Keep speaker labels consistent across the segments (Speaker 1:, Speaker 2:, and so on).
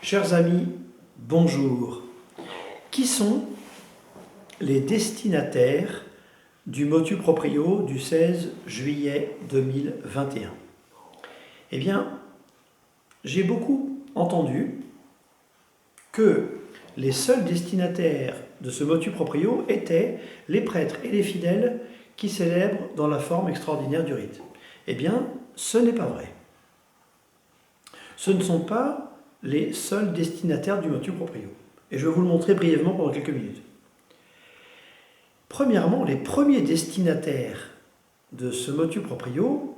Speaker 1: Chers amis, bonjour. Qui sont les destinataires du motu proprio du 16 juillet 2021? Eh bien, j'ai beaucoup entendu que les seuls destinataires de ce motu proprio étaient les prêtres et les fidèles qui célèbrent dans la forme extraordinaire du rite. Eh bien, ce n'est pas vrai. Ce ne sont pas les seuls destinataires du motu proprio. Et je vais vous le montrer brièvement pendant quelques minutes. Premièrement, les premiers destinataires de ce motu proprio,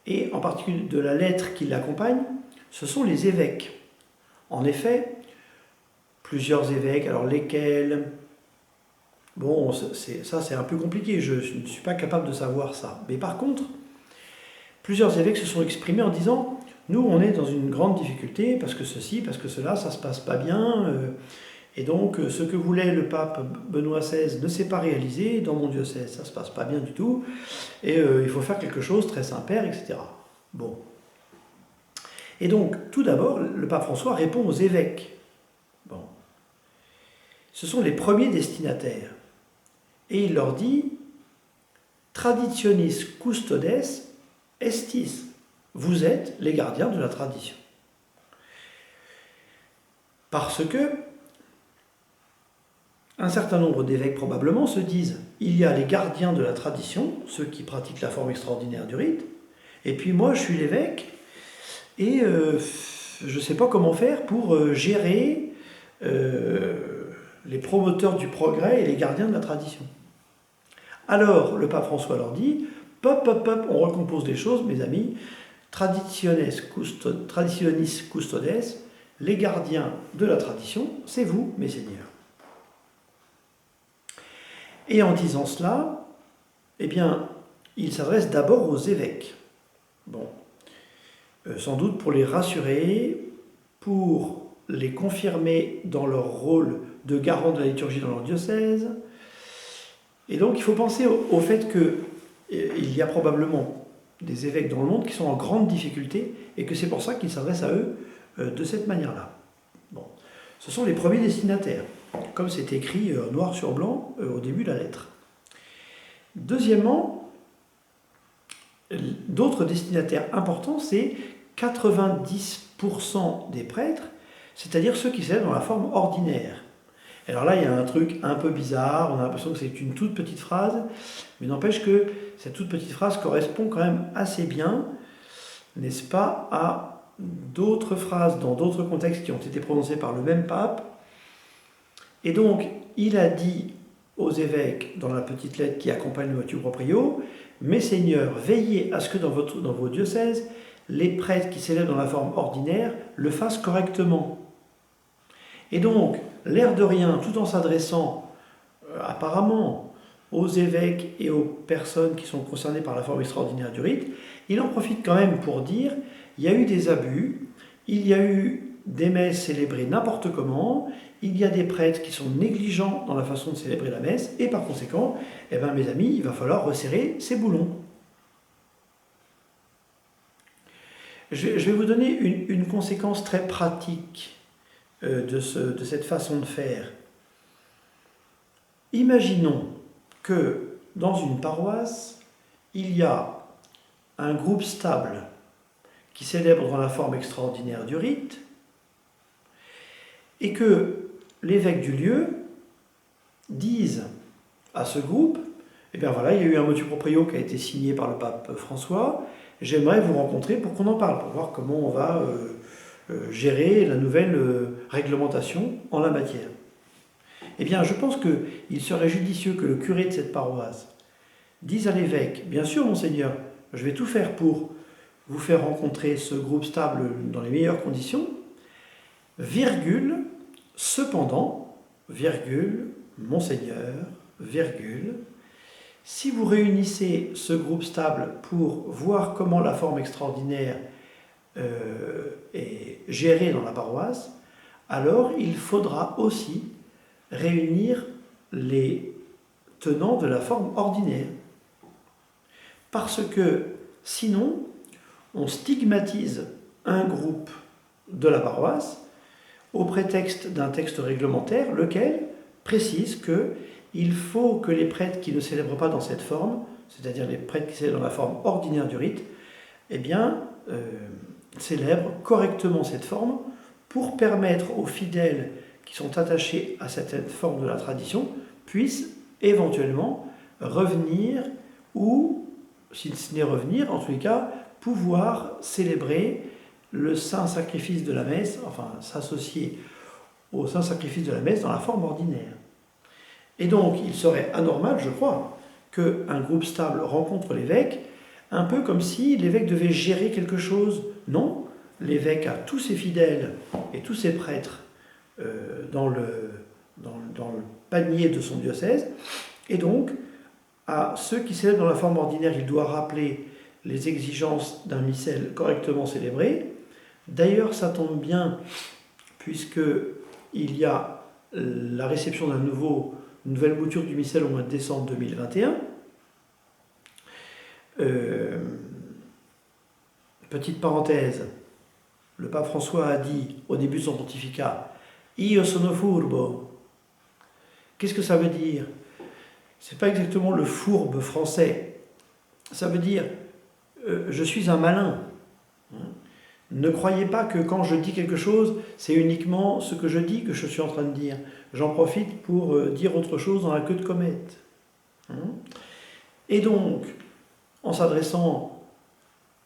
Speaker 1: et en particulier de la lettre qui l'accompagne, ce sont les évêques. En effet, plusieurs évêques, alors lesquels? Bon, ça c'est un peu compliqué, je ne suis pas capable de savoir ça. Mais par contre, plusieurs évêques se sont exprimés en disant « Nous, on est dans une grande difficulté, parce que ceci, parce que cela, ça ne se passe pas bien. Et donc, ce que voulait le pape Benoît XVI ne s'est pas réalisé. Dans mon diocèse, ça ne se passe pas bien du tout. Et il faut faire quelque chose, très Saint-Père, etc. » Bon. Et donc, tout d'abord, le pape François répond aux évêques. Bon. Ce sont les premiers destinataires. Et il leur dit « Traditionis custodes estis ». Vous êtes les gardiens de la tradition. Parce que un certain nombre d'évêques probablement se disent il y a les gardiens de la tradition, ceux qui pratiquent la forme extraordinaire du rite, et puis moi je suis l'évêque et je ne sais pas comment faire pour gérer les promoteurs du progrès et les gardiens de la tradition. Alors le pape François leur dit pop, on recompose les choses, mes amis. Traditionis custodes, les gardiens de la tradition, c'est vous, mes seigneurs. Et en disant cela, eh bien, il s'adresse d'abord aux évêques. Bon, sans doute pour les rassurer, pour les confirmer dans leur rôle de garant de la liturgie dans leur diocèse. Et donc, il faut penser au fait qu'il y a probablement des évêques dans le monde qui sont en grande difficulté et que c'est pour ça qu'il s'adresse à eux de cette manière-là. Bon. Ce sont les premiers destinataires, comme c'est écrit noir sur blanc au début de la lettre. Deuxièmement, d'autres destinataires importants, c'est 90% des prêtres, c'est-à-dire ceux qui célèbrent dans la forme ordinaire. Alors là, il y a un truc un peu bizarre, on a l'impression que c'est une toute petite phrase, mais n'empêche que cette toute petite phrase correspond quand même assez bien, n'est-ce pas, à d'autres phrases dans d'autres contextes qui ont été prononcées par le même pape. Et donc, il a dit aux évêques, dans la petite lettre qui accompagne le motu proprio, « Mes seigneurs, veillez à ce que dans vos diocèses, les prêtres qui célèbrent dans la forme ordinaire le fassent correctement. » Et donc, l'air de rien, tout en s'adressant apparemment aux évêques et aux personnes qui sont concernées par la forme extraordinaire du rite, il en profite quand même pour dire il y a eu des abus, il y a eu des messes célébrées n'importe comment, il y a des prêtres qui sont négligents dans la façon de célébrer la messe, et par conséquent, eh bien, mes amis, il va falloir resserrer ces boulons. Je vais vous donner une conséquence très pratique de cette façon de faire. Imaginons que dans une paroisse, il y a un groupe stable qui célèbre dans la forme extraordinaire du rite et que l'évêque du lieu dise à ce groupe « Eh bien voilà, il y a eu un motu proprio qui a été signé par le pape François, j'aimerais vous rencontrer pour qu'on en parle, pour voir comment on va gérer la nouvelle réglementation en la matière. » Eh bien, je pense qu'il serait judicieux que le curé de cette paroisse dise à l'évêque « Bien sûr, monseigneur, je vais tout faire pour vous faire rencontrer ce groupe stable dans les meilleures conditions, virgule, cependant, virgule, monseigneur, virgule, si vous réunissez ce groupe stable pour voir comment la forme extraordinaire est gérée dans la paroisse, alors il faudra aussi réunir les tenants de la forme ordinaire. Parce que sinon, on stigmatise un groupe de la paroisse, au prétexte d'un texte réglementaire, lequel précise qu'il faut que les prêtres qui ne célèbrent pas dans cette forme, c'est-à-dire les prêtres qui célèbrent dans la forme ordinaire du rite, eh bien, célèbrent correctement cette forme pour permettre aux fidèles qui sont attachés à cette forme de la tradition puissent éventuellement revenir ou, si ce n'est revenir, en tous les cas, pouvoir célébrer le saint sacrifice de la messe, enfin s'associer au saint sacrifice de la messe dans la forme ordinaire. Et donc, il serait anormal, je crois, qu'un groupe stable rencontre l'évêque, un peu comme si l'évêque devait gérer quelque chose. Non, l'évêque a tous ses fidèles et tous ses prêtres dans le panier de son diocèse, et donc, à ceux qui célèbrent dans la forme ordinaire, il doit rappeler les exigences d'un missel correctement célébré. D'ailleurs, ça tombe bien, puisqu'il y a la réception d'une nouvelle mouture du missel au mois de décembre 2021. Petite parenthèse, le pape François a dit au début de son pontificat « Io sono furbo ». Qu'est-ce que ça veut dire? Ce n'est pas exactement le fourbe français. Ça veut dire je suis un malin. Ne croyez pas que quand je dis quelque chose, c'est uniquement ce que je dis que je suis en train de dire. J'en profite pour dire autre chose dans la queue de comète. Et donc, en s'adressant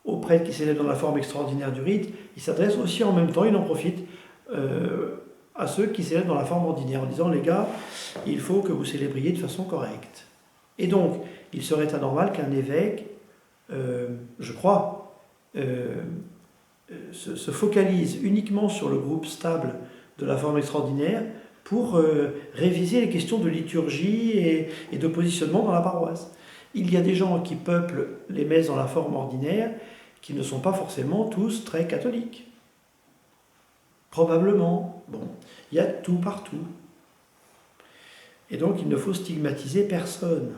Speaker 1: aux prêtres qui célèbrent dans la forme extraordinaire du rite, il s'adresse aussi en même temps, il en profite à ceux qui célèbrent dans la forme ordinaire, en disant, les gars, il faut que vous célébriez de façon correcte. Et donc, il serait anormal qu'un évêque, je crois, se focalise uniquement sur le groupe stable de la forme extraordinaire pour réviser les questions de liturgie et de positionnement dans la paroisse. Il y a des gens qui peuplent les messes dans la forme ordinaire qui ne sont pas forcément tous très catholiques. Probablement. Bon, il y a tout partout. Et donc, il ne faut stigmatiser personne.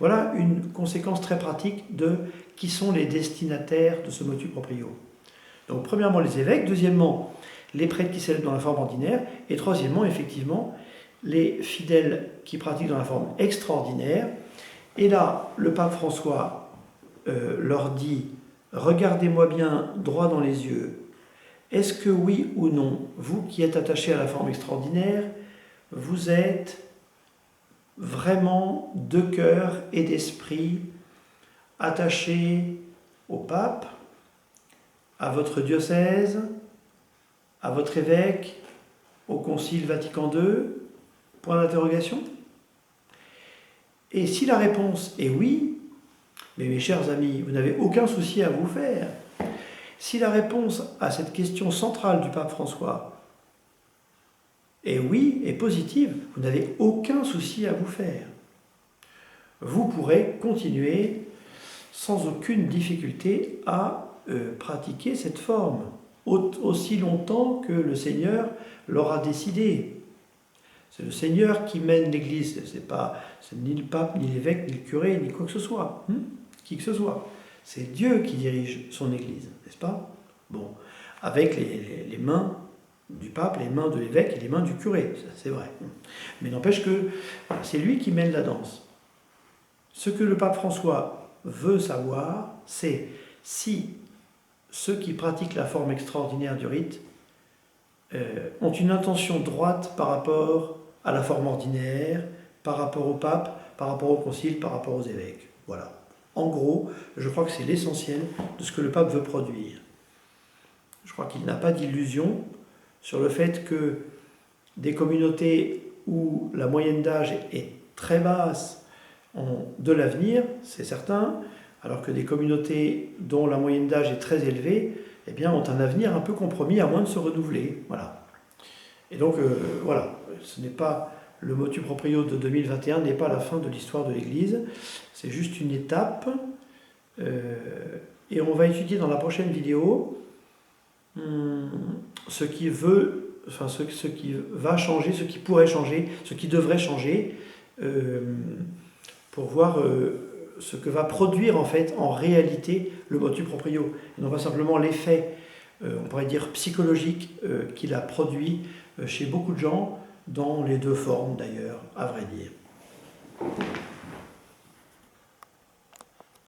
Speaker 1: Voilà une conséquence très pratique de qui sont les destinataires de ce motu proprio. Donc, premièrement, les évêques. Deuxièmement, les prêtres qui célèbrent dans la forme ordinaire. Et troisièmement, effectivement, les fidèles qui pratiquent dans la forme extraordinaire. Et là, le pape François leur dit « Regardez-moi bien droit dans les yeux. Est-ce que oui ou non, vous qui êtes attachés à la forme extraordinaire, vous êtes vraiment de cœur et d'esprit attachés au pape, à votre diocèse, à votre évêque, au Concile Vatican II? Point d'interrogation. Et si la réponse est oui, mais mes chers amis, vous n'avez aucun souci à vous faire. Si la réponse à cette question centrale du pape François est oui, est positive, vous n'avez aucun souci à vous faire. Vous pourrez continuer sans aucune difficulté à pratiquer cette forme, aussi longtemps que le Seigneur l'aura décidé. C'est le Seigneur qui mène l'Église, c'est ni le pape, ni l'évêque, ni le curé, ni quoi que ce soit, qui que ce soit. C'est Dieu qui dirige son Église, n'est-ce pas? Bon, avec les mains du pape, les mains de l'évêque et les mains du curé, c'est vrai. Mais n'empêche que c'est lui qui mène la danse. Ce que le pape François veut savoir, c'est si ceux qui pratiquent la forme extraordinaire du rite ont une intention droite par rapport à la forme ordinaire, par rapport au pape, par rapport au concile, par rapport aux évêques. Voilà. En gros, je crois que c'est l'essentiel de ce que le pape veut produire. Je crois qu'il n'a pas d'illusion sur le fait que des communautés où la moyenne d'âge est très basse ont de l'avenir, c'est certain, alors que des communautés dont la moyenne d'âge est très élevée, eh bien, ont un avenir un peu compromis à moins de se renouveler. Voilà. Et donc, voilà, ce n'est pas le motu proprio de 2021 n'est pas la fin de l'histoire de l'Église, c'est juste une étape. Et on va étudier dans la prochaine vidéo ce qui va changer, ce qui pourrait changer, ce qui devrait changer, pour voir ce que va produire en fait, en réalité, le motu proprio. Et non pas simplement l'effet on pourrait dire psychologique, qu'il a produit chez beaucoup de gens, dans les deux formes d'ailleurs, à vrai dire.